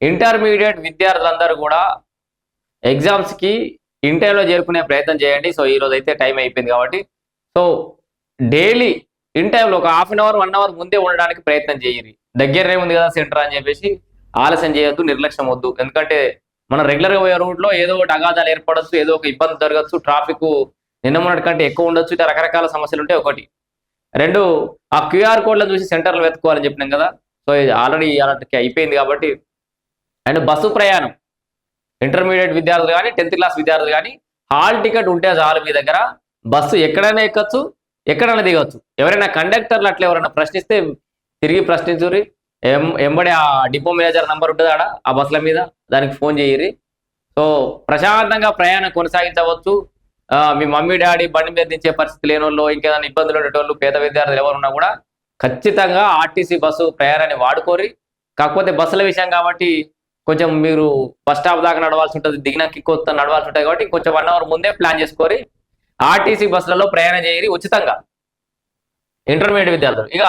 Intermediate విద్యార్థులందరూ కూడా ఎగ్జామ్స్కి ఇన్ టైంలో చేరుకునే ప్రయత్నం చేయండి. సో ఈ రోజు అయితే టైం అయిపోయింది కాబట్టి సో డైలీ ఇన్ టైంలో ఒక హాఫ్ అన్ అవర్ 1 అవర్ ముందే ఉండడానికి ప్రయత్నం చేయండి. దగ్గరనే ఉంది కదా సెంటర్ అని చెప్పేసి ఆలస్యం చేయొద్దు, నిర్లక్ష్యం వద్దు. ఎందుకంటే మనం రెగ్యులర్గా పోయే రూట్లో ఏదో ఒకటి అగాధాలు ఏర్పడవచ్చు, ఏదో ఒక ఇబ్బంది జరగచ్చు, ట్రాఫిక్ నిన్న మొన్నటి కంటే ఎక్కువ ఉండొచ్చు, ఇట్లా రకరకాల సమస్యలు ఉంటాయి. ఒకటి రెండు, ఆ క్యూఆర్ కోడ్లను చూసి సెంటర్లు వెతుకోవాలని చెప్పినాం కదా. సో ఇది ఆల్రెడీ అలాంటి అయిపోయింది కాబట్టి. అండ్ బస్సు ప్రయాణం ఇంటర్మీడియట్ విద్యార్థులు కానీ 10th క్లాస్ విద్యార్థులు కానీ హాల్ టికెట్ ఉంటే చాలు మీ దగ్గర. బస్సు ఎక్కడైనా ఎక్కచ్చు, ఎక్కడైనా దిగొచ్చు. ఎవరైనా కండక్టర్లు అట్లా ఎవరైనా ప్రశ్నిస్తే తిరిగి ప్రశ్నించుర్రి. ఎంబడి ఆ డిపో మేనేజర్ నంబర్ ఉంటుంది ఆడ ఆ బస్సుల మీద, దానికి ఫోన్ చేయరి. సో ప్రశాంతంగా ప్రయాణం కొనసాగించవచ్చు. మీ మమ్మీ డాడీ బండి మీద దించే పరిస్థితి లేని వాళ్ళు, ఇంకేదైనా ఇబ్బందులు ఉండేటోళ్ళు, పేద విద్యార్థులు ఎవరున్నా కూడా ఖచ్చితంగా ఆర్టీసీ బస్సు ప్రయాణాన్ని వాడుకోరి. కాకపోతే బస్సుల విషయం కాబట్టి కొంచెం మీరు బస్ స్టాప్ దాకా నడవాల్సి ఉంటుంది, దిగినాక కొత్త నడవాల్సి ఉంటుంది కాబట్టి కొంచెం 1 అవర్ ముందే ప్లాన్ చేసుకొని ఆర్టీసీ బస్సులలో ప్రయాణం చేయరి ఉచితంగా ఇంటర్మీడియట్ విద్యార్థులు. ఇక